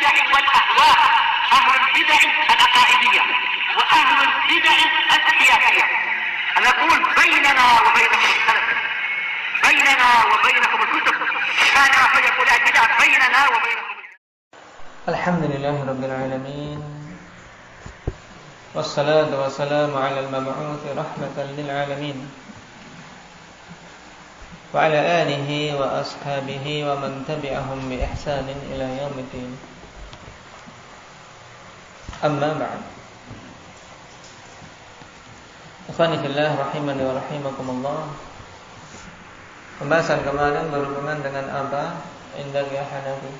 البدع والأهواء، أهل البدع العقائدية وأهل البدع السياسية. نقول بيننا وبينكم السلف، بيننا وبينكم الكتب، كان فيقول البدع بيننا وبينكم. الحمد لله رب العالمين، والصلاة والسلام على المبعوث رحمة للعالمين وعلى آله وأصحابه ومن تبعهم بإحسان إلى يوم الدين. أما بعد، ikhwani fillah rahimani wa rahimakumullah. Pembahasan kemarin berhubungan dengan apa? Indal ya Hanafi.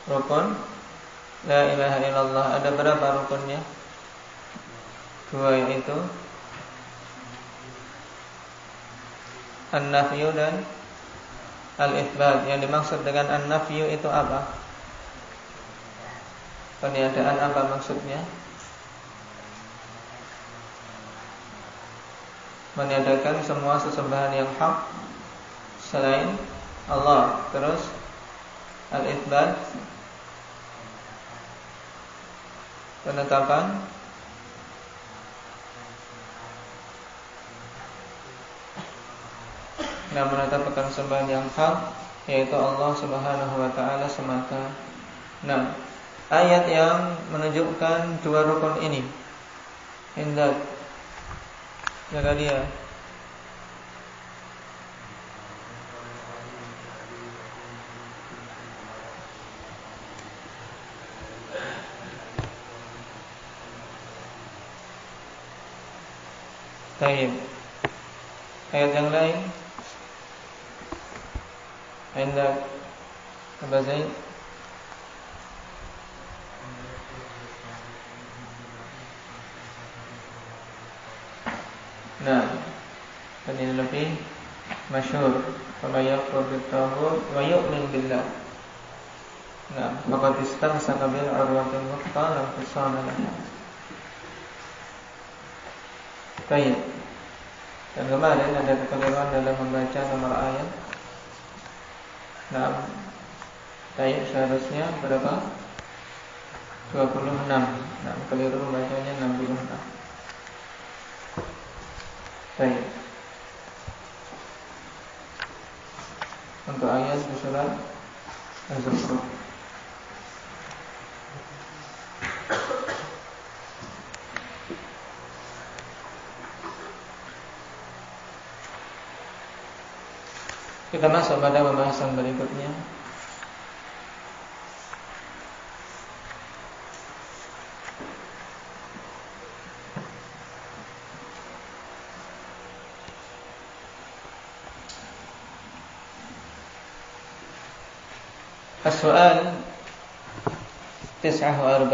Rukun la ilaha illallah. Ada berapa rukunnya? Dua, yaitu an-nafyu dan al-itsbat. Yang dimaksud dengan an-nafyu itu apa? Peniadaan apa maksudnya? Meniadakan semua sesembahan yang hak selain Allah. Terus al-itsbat, penetapan menetapkan sembahan yang hak, yaitu Allah Subhanahu wa taala semata. Nah, ayat yang menunjukkan dua rukun ini, Indah, jaga dia. Baik. Ayat yang lain, Indah, Abah Zaid. Nah, ini lebih masyhur. Wa yakfur bit-taghut wa yu'min billah. Nah, maka istamsaka bil urwatil wuthqa la infisama laha. Baik. Dan kemarin ada kekeliruan dalam membaca nomor ayat. Nah, baik, seharusnya berapa? 26. Nah, keliru membacanya 66. Baik. Untuk ayat di surat Az-Zukhruf. Kita masuk pada pembahasan berikutnya. As-su'al 49,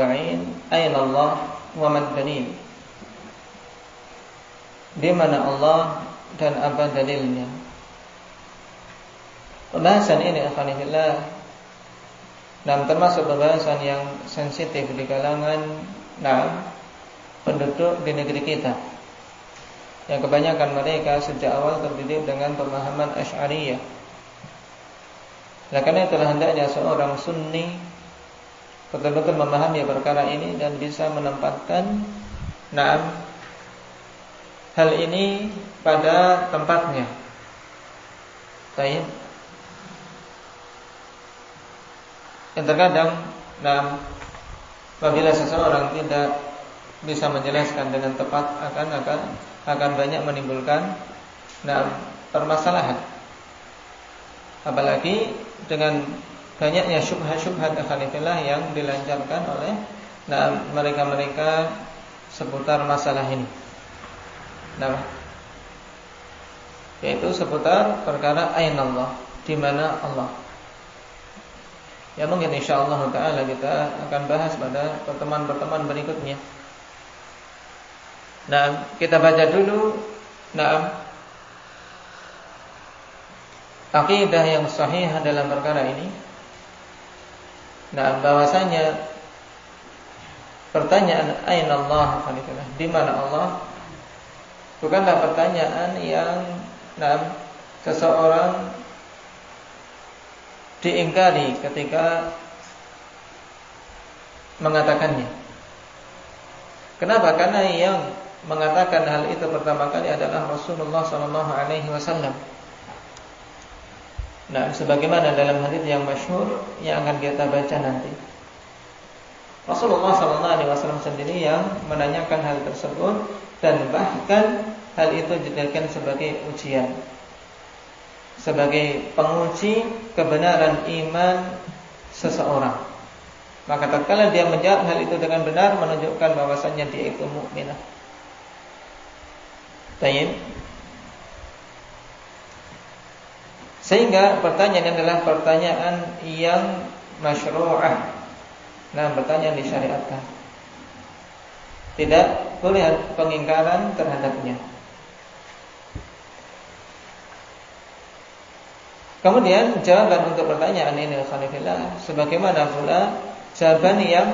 Aina Allah wa mad dalil? Di mana Allah dan apa dalilnya? Pembahasan ini alhamdulillah, dan termasuk pembahasan yang sensitif di kalangan penduduk di negeri kita, yang kebanyakan mereka sejak awal terdidik dengan pemahaman Asy'ariyah. Nah, karena itulah hendaknya seorang sunni betul-betul memahami perkara ini dan bisa menempatkan hal ini pada tempatnya. Baik. Yang terkadang apabila seseorang tidak bisa menjelaskan dengan tepat akan banyak menimbulkan permasalahan. Apalagi dengan banyaknya syubhat-syubhat akhilafillah yang dilancarkan oleh mereka-mereka seputar masalah ini. Yaitu seputar perkara ainallah, di mana Allah. Ya, mungkin insyaallah taala kita akan bahas pada pertemuan-pertemuan berikutnya. Nah, kita baca dulu aqidah yang sahih dalam perkara ini. Nah, bahwasanya pertanyaan aina Allah, di mana Allah, bukanlah pertanyaan yang seseorang diingkari ketika mengatakannya. Kenapa? Karena yang mengatakan hal itu pertama kali adalah Rasulullah sallallahu alaihi wasallam. Nah, sebagaimana dalam hadis yang masyhur yang akan kita baca nanti. Rasulullah sallallahu alaihi wasallam sendiri yang menanyakan hal tersebut dan bahkan hal itu dijadikan sebagai ujian, sebagai penguji kebenaran iman seseorang. Maka tatkala dia menjawab hal itu dengan benar, menunjukkan bahwasannya dia itu mukminah. Baik. Sehingga pertanyaan adalah pertanyaan yang masyru'ah. Nah, pertanyaan disyariatkan. Tidak boleh pengingkaran terhadapnya. Kemudian jawaban untuk pertanyaan ini khalifillah, sebagaimana pula jawaban yang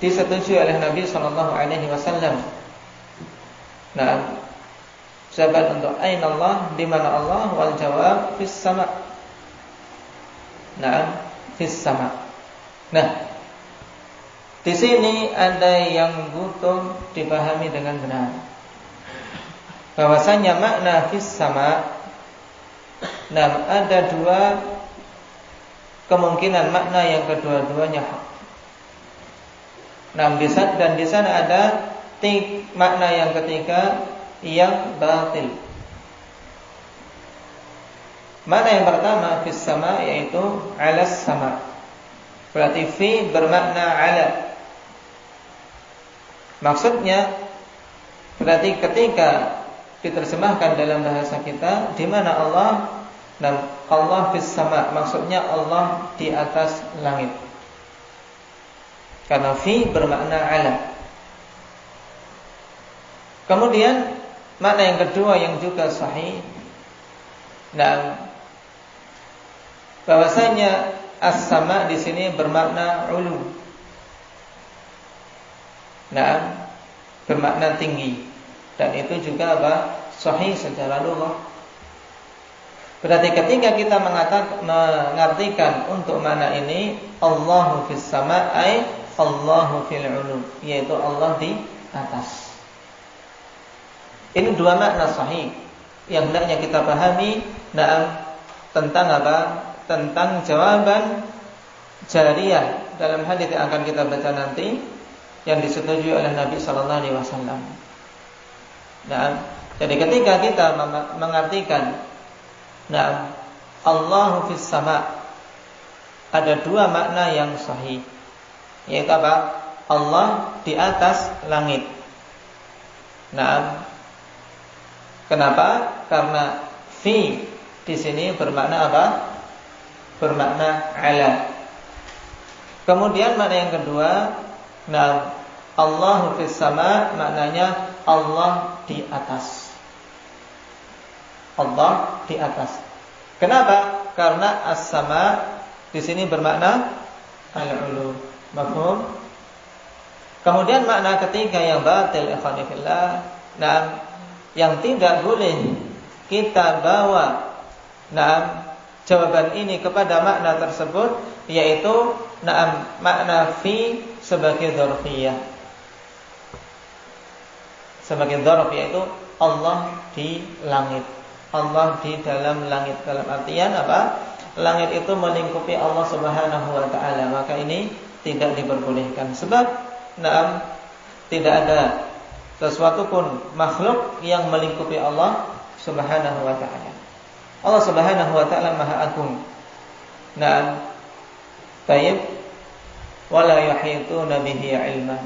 disetujui oleh Nabi sallallahu alaihi wasallam. Nah, jawaban untuk aina Allah, di mana Allah, wal jawab fis sama. Nah, fis sama. Nah, di sini ada yang butuh dipahami dengan benar. Bahwasanya makna fis sama, nah, ada dua kemungkinan makna yang kedua-duanya hak. Nah, dan di sana ada makna yang ketiga yang batil. Makna yang pertama fis sama yaitu alas sama. Berarti fi bermakna ala. Maksudnya berarti ketika diterjemahkan dalam bahasa kita, di mana Allah, dan Allah fis sama, maksudnya Allah di atas langit. Karena fi bermakna ala. Kemudian makna yang kedua yang juga sahih, nah, bahwasanya as-sama di sini bermakna ulu. Nah, bermakna tinggi. Dan itu juga apa? Sahih secara lughah. Berarti ketika kita mengartikan untuk makna ini Allahu fis sama ay Allahu fil ulu, yaitu Allah di atas. Ini dua makna sahih yang hendaknya kita pahami. Nah, tentang apa? Tentang jawaban jariyah dalam hadis yang akan kita baca nanti, yang disetujui oleh Nabi sallallahu alaihi wasallam. Nah, jadi ketika kita mengartikan nah, Allahu fis sama, ada dua makna yang sahih, yaitu apa? Allah di atas langit. Nah, kenapa? Karena fi di sini bermakna apa? Bermakna ala. Kemudian makna yang kedua, nah, Allahu fis sama maknanya Allah di atas. Allah di atas. Kenapa? Karena as-sama di sini bermakna al-ulu. Mafhum? Kemudian makna ketiga yang batil, ikhwani fillah, nah, yang tidak boleh kita bawa nah, jawaban ini kepada makna tersebut, yaitu nah, makna fi sebagai dzarfiyah. Sebagai dzarf, yaitu Allah di langit. Allah di dalam langit, dalam artian apa? Langit itu melingkupi Allah Subhanahu wa taala. Maka ini tidak diperbolehkan. Sebab nah, tidak ada sesuatu pun makhluk yang melingkupi Allah Subhanahu wa taala. Allah Subhanahu wa taala Maha Agung. Nah, tayyib wala yuhituna bihi ilma.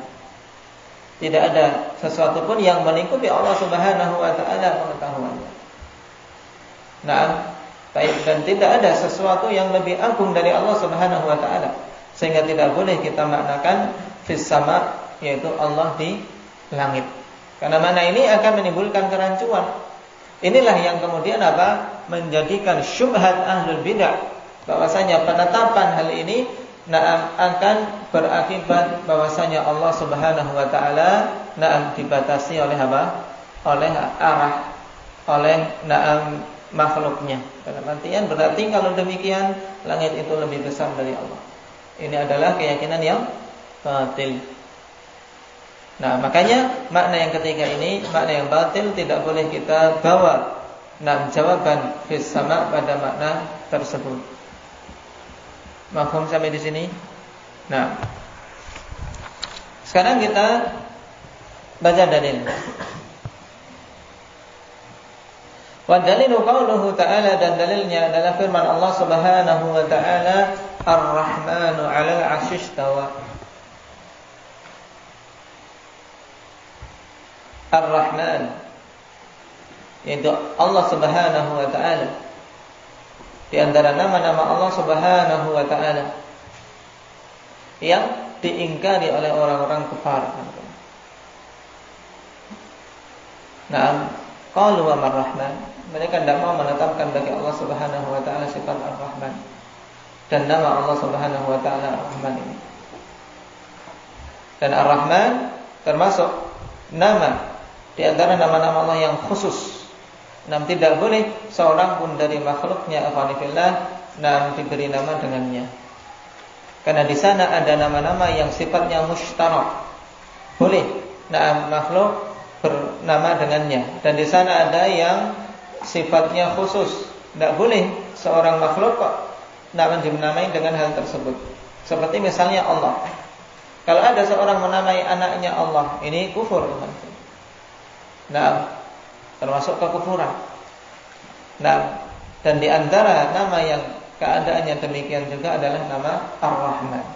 Tidak ada sesuatu pun yang melingkupi Allah Subhanahu wa taala pengetahuannya. Nah, dan tidak ada sesuatu yang lebih agung dari Allah Subhanahu wa taala, sehingga tidak boleh kita maknakan fis sama, yaitu Allah di langit. Karena makna ini akan menimbulkan kerancuan. Inilah yang kemudian apa? Menjadikan syubhat ahlul bidah, bahwasanya penetapan hal ini akan berakibat bahwasanya Allah Subhanahu wa taala dibatasi oleh apa? Oleh arah, oleh makhluknya. Dalam artian berarti kalau demikian langit itu lebih besar dari Allah. Ini adalah keyakinan yang batil. Nah, makanya makna yang ketiga ini, makna yang batil, tidak boleh kita bawa jawaban fis sama pada makna tersebut. Mafhum sampai di sini? Nah, sekarang kita baca dalil. Wa dalilu qauluhu ta'ala, dan dalilnya adalah firman Allah Subhanahu wa ta'ala, Ar-Rahmanu 'alal 'arsy istawa. Ar-Rahman, yaitu Allah Subhanahu wa ta'ala. Di antara nama-nama Allah Subhanahu wa ta'ala yang diingkari oleh orang-orang kafir. Nah, qalu wa Ar-Rahman, mereka tidak mau menetapkan bagi Allah Subhanahu wa ta'ala sifat Ar-Rahman dan nama Allah Subhanahu wa ta'ala Ar-Rahman ini. Dan Ar-Rahman termasuk nama di antara nama-nama Allah yang khusus. Nam tidak boleh seorang pun dari makhluknya afanifillah diberi nama dengannya. Karena di sana ada nama-nama yang sifatnya mushtarak. Boleh makhluk bernama dengannya, dan di sana ada yang sifatnya khusus. Tidak boleh seorang makhluk kok dinamai dengan hal tersebut. Seperti misalnya Allah. Kalau ada seorang menamai anaknya Allah, ini kufur. Nah, termasuk kekufuran. Nah, dan di antara nama yang keadaannya demikian juga adalah nama Ar-Rahman.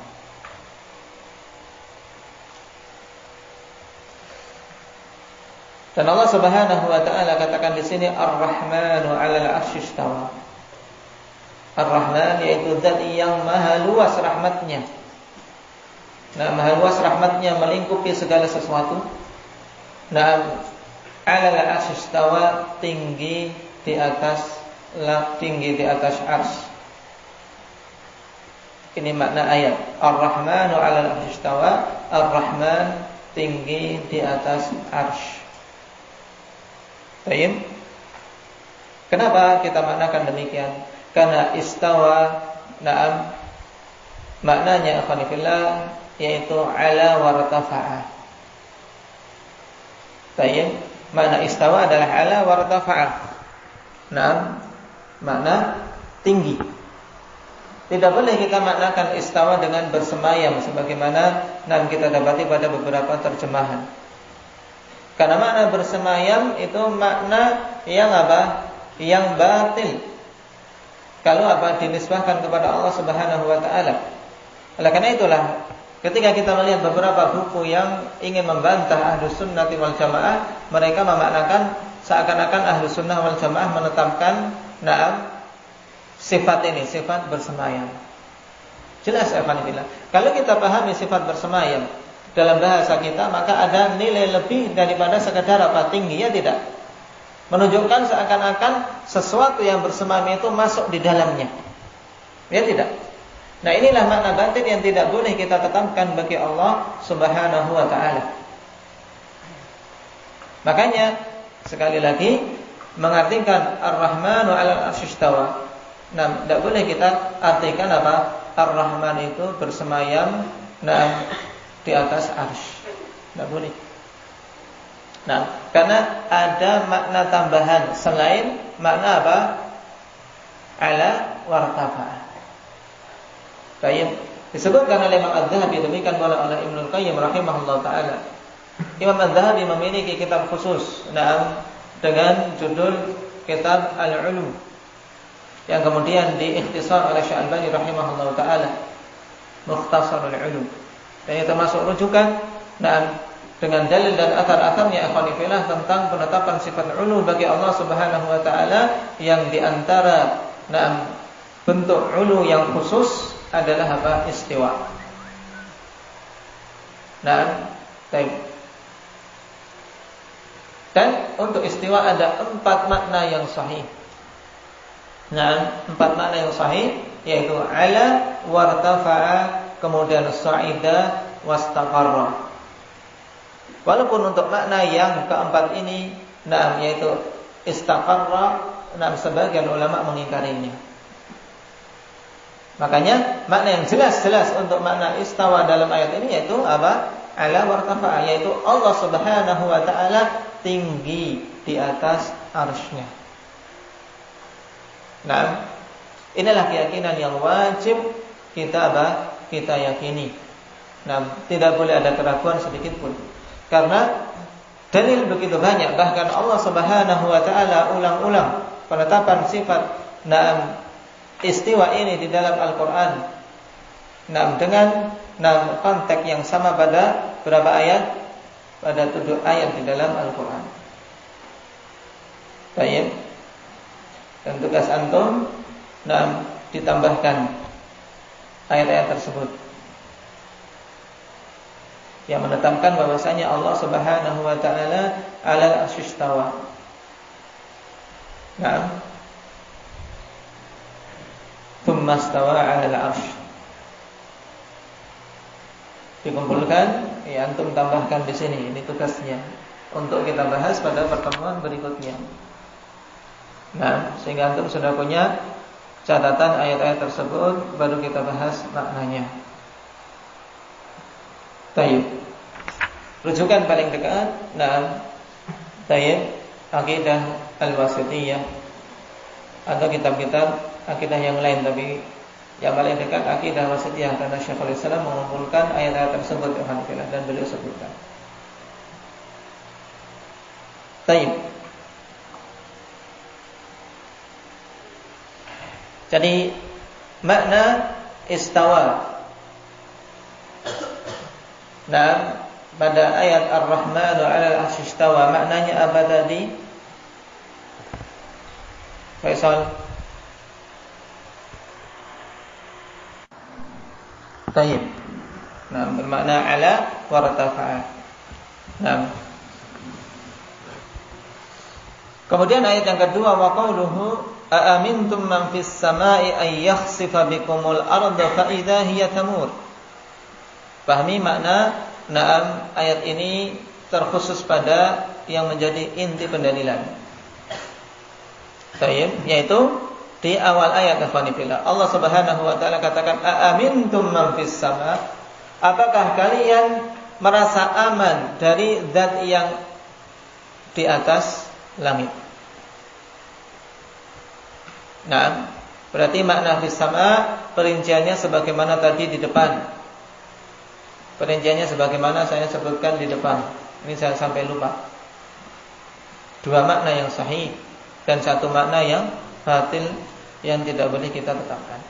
Dan Allah Subhanahu wa ta'ala katakan di sini Ar-Rahmanu 'alal 'arsy istawa. Ar-Rahman yaitu zat yang maha luas rahmatnya. Nah, maha luas rahmatnya melingkupi segala sesuatu. Nah, 'alal 'arsy istawa, tinggi di atas arsy. Ini makna ayat. Ar-Rahmanu 'alal 'arsy istawa. Ar-Rahman tinggi di atas arsy. Baik. Kenapa kita maknakan demikian? Karena istawa, maknanya akhwanifillah yaitu ala wartafa'a. Baik. Makna istawa adalah ala wartafa'a. Makna tinggi. Tidak boleh kita maknakan istawa dengan bersemayam sebagaimana kita dapati pada beberapa terjemahan. Karena makna bersemayam itu makna yang yang batil. Kalau dinisbahkan kepada Allah Subhanahu wa ta'ala. Oleh karena itulah ketika kita melihat beberapa buku yang ingin membantah Ahlus Sunnah wal Jamaah, mereka memaknakan seakan-akan Ahlus Sunnah wal Jamaah menetapkan sifat ini, sifat bersemayam. Jelas alhamdulillah. Kalau kita pahami sifat bersemayam dalam bahasa kita, maka ada nilai lebih daripada sekadar tinggi, ya tidak? Menunjukkan seakan-akan sesuatu yang bersemayam itu masuk di dalamnya. Ya tidak? Nah, inilah makna batin yang tidak boleh kita tetapkan bagi Allah Subhanahu wa ta'ala. Makanya sekali lagi mengartikan Ar-Rahmanu 'alal 'arsy istawa. Nah, tidak boleh kita artikan Ar-Rahman itu bersemayam di atas arsy. Tidak boleh. Nah, karena ada makna tambahan selain makna ala wartafa. Baik, disebutkan oleh Imam Az-Zahabi, demikian pula oleh Ibnu Qayyim rahimahullah taala. Imam Az-Zahabi memiliki kitab khusus dengan judul Kitab Al-Ulum yang kemudian diikhtisar oleh Syekh Al-Albani rahimahullah taala, Mukhtasarul Ulum. Dan itu termasuk rujukan dengan dalil dan athar-atharnya akhwanifillah tentang penetapan sifat ulu bagi Allah Subhanahu wa taala, yang diantara bentuk ulu yang khusus adalah istiwa. Baik. Dan untuk istiwa ada 4 makna yang sahih. 4 makna yang sahih, yaitu ala, wartafa'a, kemudian sa'ida, wastaqarra. Walaupun untuk makna yang keempat ini, yaitu istaqarra, sebagian ulama mengingkarinya. Makanya makna yang jelas-jelas untuk makna istawa dalam ayat ini yaitu apa? Ala wartafa'a, yaitu Allah Subhanahu wa taala tinggi di atas arsy-Nya. Nah, inilah keyakinan yang wajib kita yakini. Nah, tidak boleh ada keraguan sedikit pun. Karena dalil begitu banyak, bahkan Allah Subhanahu wa taala ulang-ulang penetapan sifat istiwa ini di dalam Al-Qur'an. Dengan konteks yang sama pada berapa ayat? Pada 7 ayat di dalam Al-Qur'an. Baik. Dan tugas antum ditambahkan ayat-ayat tersebut yang menetapkan bahwasanya Allah Subhanahu wa taala 'alal 'arsy istawa. Tsumma istawa 'alal 'arsy. Dikumpulkan, ya antum tambahkan di sini, ini tugasnya untuk kita bahas pada pertemuan berikutnya. Sehingga antum sudah punya catatan ayat-ayat tersebut, baru kita bahas maknanya. Tayyib. Rujukan paling dekat, tayyib, Aqidah Al-Wasithiyah atau kitab-kitab akidah yang lain, tapi yang paling dekat Aqidah Wasithiyah karena Syekhul Islam mengumpulkan ayat-ayat tersebut dan beliau sebutkan. Tayyib. Jadi makna istawa pada ayat Ar-Rahmanu 'alal 'arsy istawa, maknanya apa tadi? Faisal. Tayyib. Bermakna 'ala wartafa'a. Kemudian ayat yang kedua, wa qauluhu aamintum man fis samai ay yakhsifa bikumul arda fa idza hiya tamur. Pahami makna ayat ini terkhusus pada yang menjadi inti pendalilan. Baik, yaitu di awal ayat ikhwanifillah Allah Subhanahu wa taala katakan aamintum man fis sama, apakah kalian merasa aman dari zat yang di atas langit. Berarti makna fis sama perinciannya sebagaimana tadi di depan. Perinciannya sebagaimana saya sebutkan di depan. Ini saya sampai lupa. 2 makna yang sahih dan 1 makna yang batil yang tidak boleh kita tetapkan.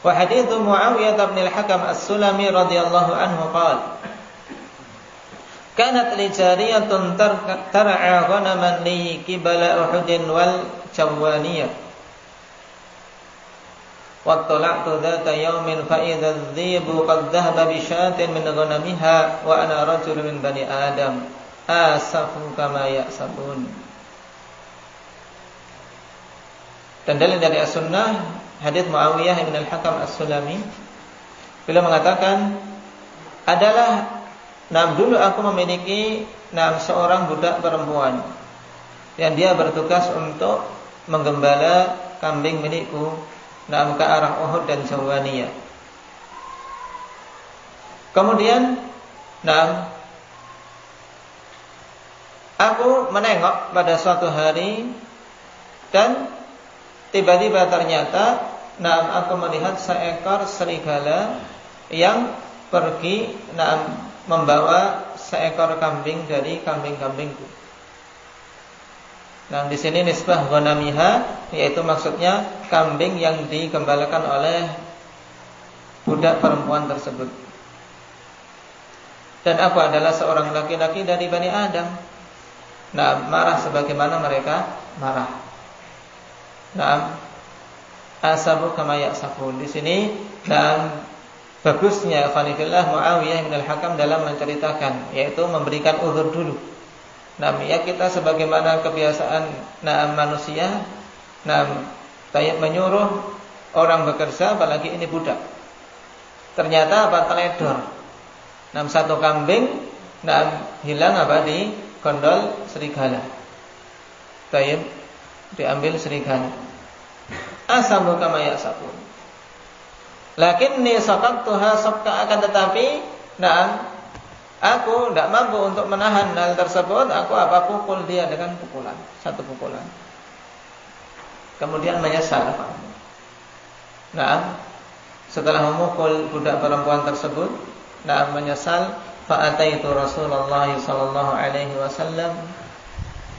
Wa hadits Muawiyah bin al-Hakam As-Sulami radhiyallahu anhu qala kanat li jariyatun tar'a ghanaman li qibala Uhudin wal Jawaniyah wa tala'tu dhata yawmin fa idza adh-dhibu qad dhahaba bi shatin min ghanamiha wa ana rajulun min bani Adam asafu kama ya'sabun. Dan dalil dari As-Sunnah hadits Muawiyah bin al-Hakam As-Sulami, beliau mengatakan adalah dulu aku memiliki seorang budak perempuan yang dia bertugas untuk menggembala kambing milikku ke arah Uhud dan Jawaniyah. Kemudian aku menengok pada suatu hari dan tiba-tiba ternyata aku melihat seekor serigala yang pergi membawa seekor kambing dari kambing-kambingku. Di sini nisbah ghanamiha, yaitu maksudnya kambing yang digembalakan oleh budak perempuan tersebut. Dan aku adalah seorang laki-laki dari Bani Adam. Marah sebagaimana mereka marah. Asabu kama ya'safun. Di sini bagusnya Khalifillah Muawiyah bin al-Hakam dalam menceritakan, yaitu memberikan uzur dulu. Ya kita sebagaimana kebiasaan manusia, menyuruh orang bekerja, apalagi ini budak. ternyata apa? Teledor. Satu kambing hilang apa? Di gondol serigala. Taib, diambil serigala. Asabu kama yasabun. Lakinni saqaqtuha sabqa, akan tetapi aku tidak mampu untuk menahan hal tersebut. Aku pukul dia dengan pukulan, satu pukulan. Kemudian menyesal. Setelah memukul budak perempuan tersebut, menyesal. Fa'ataitu Rasulullah sallallahu alaihi wasallam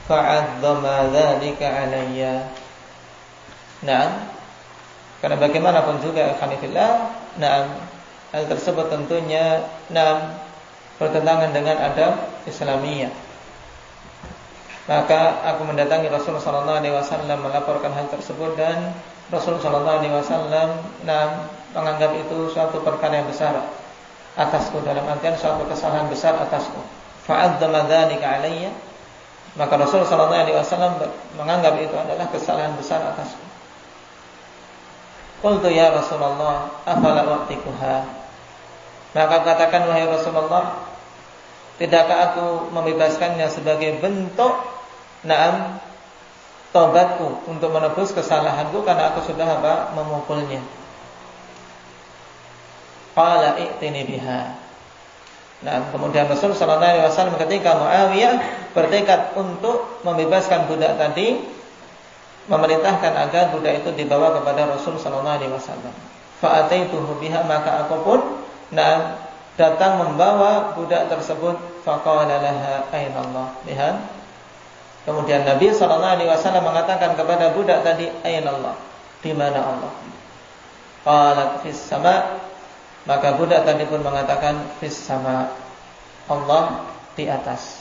fa'adzama dzalika alayya. Karena bagaimanapun juga khanifillah, hal tersebut tentunya bertentangan dengan adab Islamiyah. Maka aku mendatangi Rasulullah sallallahu alaihi wasallam melaporkan hal tersebut, dan Rasulullah sallallahu alaihi wasallam menganggap itu suatu perkara yang besar atasku, dalam artian suatu kesalahan besar atasku. Fa'adzama dzalika alayya, maka Rasulullah sallallahu alaihi wasallam menganggap itu adalah kesalahan besar atasku. Qultu ya Rasulullah, afala u'tikuha. Maka katakan, wahai Rasulullah, tidakkah aku membebaskannya sebagai bentuk taubatku untuk menebus kesalahanku karena aku sudah memukulnya. Qala i'tini biha. Kemudian Rasul sallallahu alaihi wasallam ketika Muawiyah bertekad untuk membebaskan budak tadi, memerintahkan agar budak itu dibawa kepada Rasul sallallahu alaihi wasallam. Fa ataituhu biha, maka aku pun datang membawa budak tersebut. Faqala laha aina Allah. Lihat. Kemudian Nabi sallallahu alaihi wasallam mengatakan kepada budak tadi, aina Allah? Di mana Allah? Qalat fis sama. Maka budak tadi pun mengatakan fis sama, Allah di atas.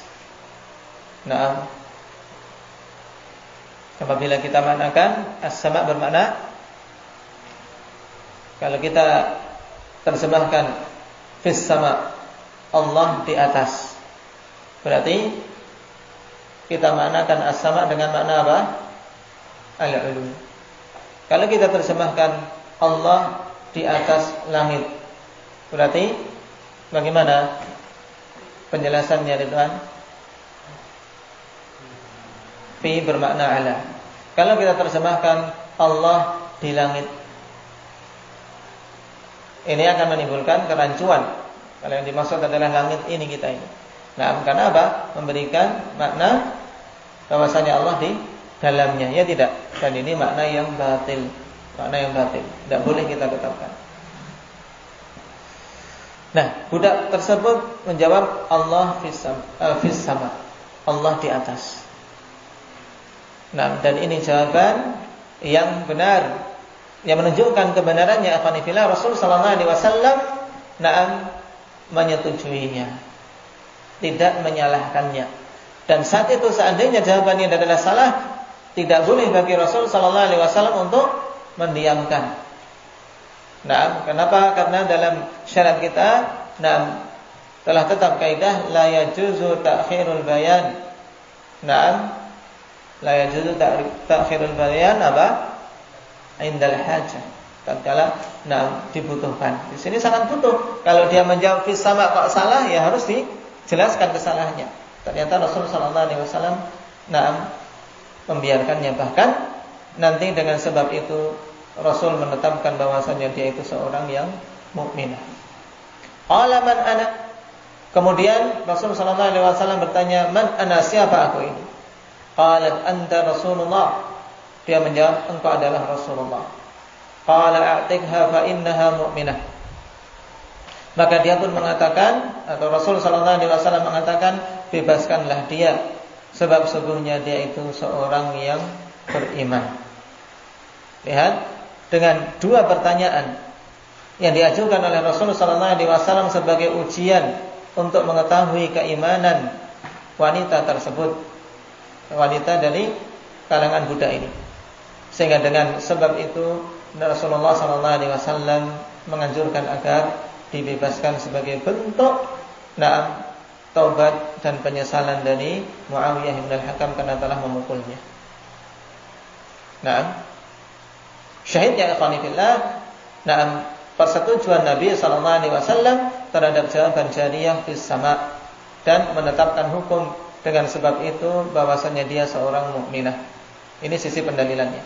Apabila kita maknakan as-sama bermakna, kalau kita terjemahkan fis sama, Allah di atas, berarti kita maknakan as-sama dengan makna apa? Al-ulu. Kalau kita terjemahkan Allah di atas langit, berarti bagaimana penjelasannya, Ridwan? Fi bermakna ala. Kalau kita terjemahkan Allah di langit, ini akan menimbulkan kerancuan. Kalau yang dimaksud adalah langit ini kita ini. Karena apa? Memberikan makna bahwasanya Allah di dalamnya. Ya tidak. Dan ini makna yang batil. Makna yang batil. Tidak boleh kita tetapkan. Budak tersebut menjawab Allah fis sama, Allah di atas. Dan ini jawaban yang benar, yang menunjukkan kebenarannya afanifillah. Rasul sallallahu alaihi wasallam menyetujuinya, tidak menyalahkannya. Dan saat itu seandainya jawabannya adalah salah, tidak boleh bagi Rasul sallallahu alaihi wasallam untuk mendiamkan. Kenapa? Karena dalam syariat kita telah tetap kaidah la yajuzu ta'khirul bayan. La yajuzu ta'khirul bayan apa? Indal hajah. Tatkala dibutuhkan. Di sini sangat butuh. Kalau dia menjawab fis sama kok salah, ya harus dijelaskan kesalahannya. Ternyata Rasul sallallahu alaihi wasallam membiarkannya, bahkan nanti dengan sebab itu Rasul menetapkan bahwasanya dia itu seorang yang mukminah. Qala man ana. Kemudian Rasul sallallahu alaihi wasallam bertanya, "Man ana, siapa aku ini?" Qalat anta Rasulullah. Dia menjawab, engkau adalah Rasulullah. Qala a'tikha fa innaha mu'minah. Maka dia pun mengatakan, atau Rasul sallallahu alaihi wasallam mengatakan, bebaskanlah dia, sebab sesungguhnya dia itu seorang yang beriman. Lihat, dengan dua pertanyaan yang diajukan oleh Rasulullah SAW sebagai ujian untuk mengetahui keimanan wanita tersebut, wanita dari kalangan budak ini. Sehingga dengan sebab itu Rasulullah SAW menganjurkan agar dibebaskan sebagai bentuk taubat dan penyesalan dari Muawiyah bin al-Hakam karena telah memukulnya. Syahidnya ikhwani fillah, persetujuan Nabi sallallahu alaihi wasallam terhadap jawaban jariyah fis sama, dan menetapkan hukum dengan sebab itu bahwasanya dia seorang mukminah. Ini sisi pendalilannya.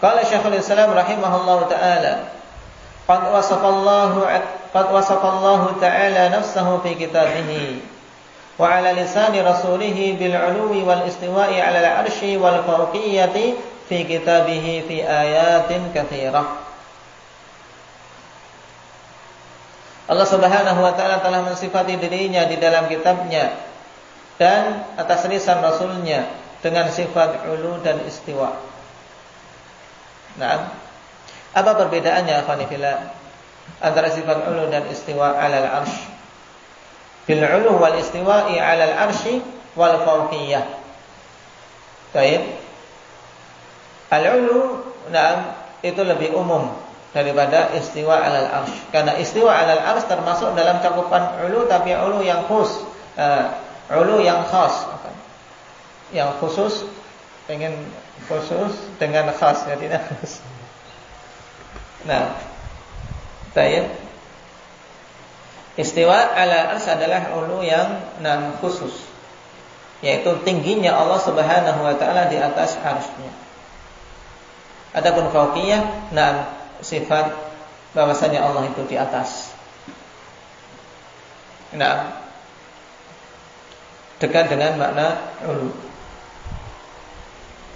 Qala Syekhul Islam rahimahullahu taala, qad wasafallahu ta'ala nafsahu fi kitabih wa ala lisani rasulih bil 'uluwi wal istiwa'i 'ala al-'arsy wal fawqiyyati fi kitabih fi ayatin katsirah. Allah Subhanahu wa taala telah mensifati dirinya di dalam kitabnya dan atas lisan rasulnya dengan sifat ulu dan istiwa. Nah, apa perbedaannya khanifillah antara sifat ulu dan istiwa 'alal 'arsy? Bil 'ulu wal istiwa'i 'alal 'arsy wal fawqiyyah. Baik. Al-'ulu, itu lebih umum daripada istiwa 'alal 'arsy. Karena istiwa 'alal 'arsy termasuk dalam cakupan 'ulu, tapi 'ulu yang khusus, 'ulu yang khas, yang khusus, pengen khusus dengan khas, ya tidak khas. Nah, baik. Istiwa 'alal 'arsy adalah 'ulu yang khusus, yaitu tingginya Allah Subhanahu wa taala di atas 'arsy-Nya. Adapun fauqiyah, sifat bahwasanya Allah itu di atas. Dekat dengan makna ulu.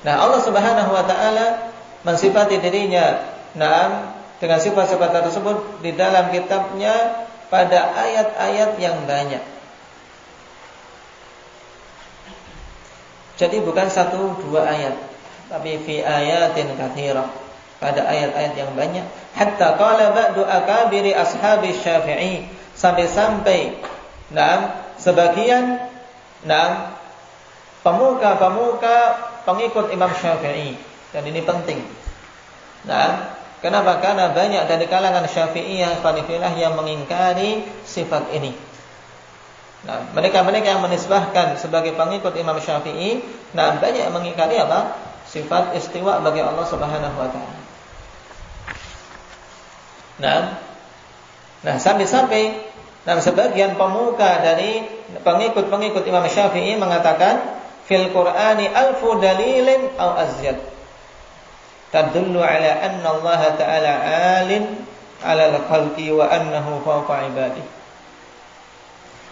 Allah Subhanahu wa taala mensifati dirinya dengan sifat-sifat tersebut di dalam kitabnya pada ayat-ayat yang banyak. Jadi bukan 1-2 ayat, tapi fi ayatin katsirah, pada ayat-ayat yang banyak. Hatta qala ba'du akabiri ashabi Syafi'i, sampai sebagian pemuka-pemuka pengikut Imam Syafi'i. Dan ini penting. Kenapa? Karena banyak dari kalangan Syafi'iyah yang mengingkari sifat ini. Mereka-mereka yang menisbahkan sebagai pengikut Imam Syafi'i, banyak yang mengingkari apa? Sifat istiwa bagi Allah Subhanahu wa taala. Sampai-sampai sebagian pemuka dari pengikut Imam Syafi'i mengatakan fil Qur'ani alfu dalilin aw azyad tadullu ala anna Allah ta'ala 'alin 'ala al-khalqi wa annahu fawqa 'ibadihi.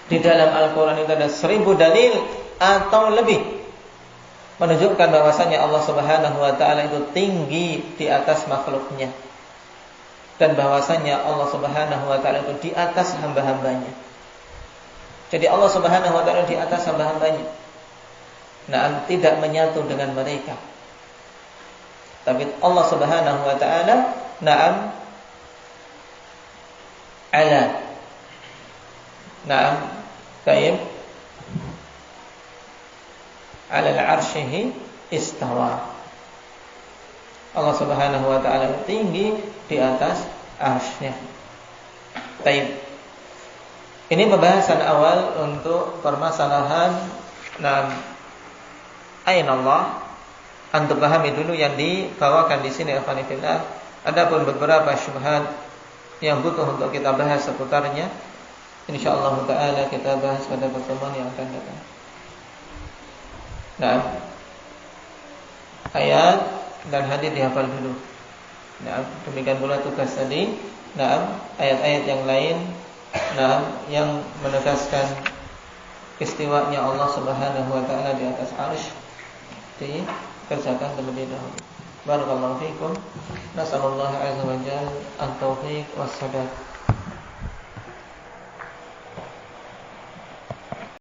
Di dalam Al-Qur'an itu ada 1000 dalil atau lebih menunjukkan bahwasanya Allah Subhanahu wa taala itu tinggi di atas makhluknya, dan bahwasanya Allah Subhanahu wa taala itu di atas hamba-hambanya. Jadi Allah Subhanahu wa taala di atas hamba-hambanya. Tidak menyatu dengan mereka. Tapi Allah Subhanahu wa taala ala. Baik. Ala al-'arsyihi istawa. Allah Subhanahu wa taala tinggi di atas 'arsy-Nya. Baik. Ini pembahasan awal untuk permasalahan aina Allah. Antum pahami dulu yang dibawakan di sini afanillah. Adapun beberapa syubhat yang butuh untuk kita bahas seputarnya, insyaallah taala kita bahas pada pertemuan yang akan datang. Ayat dan hadis dihafal dulu. Demikian pula tugas tadi. Ayat-ayat yang lain yang menegaskan istiwanya Allah Subhanahu wa taala di atas 'arsy dikerjakan terlebih dahulu. Barakallahu fiikum. Nasallallahu azza wa jalla at-taufiq was sadad.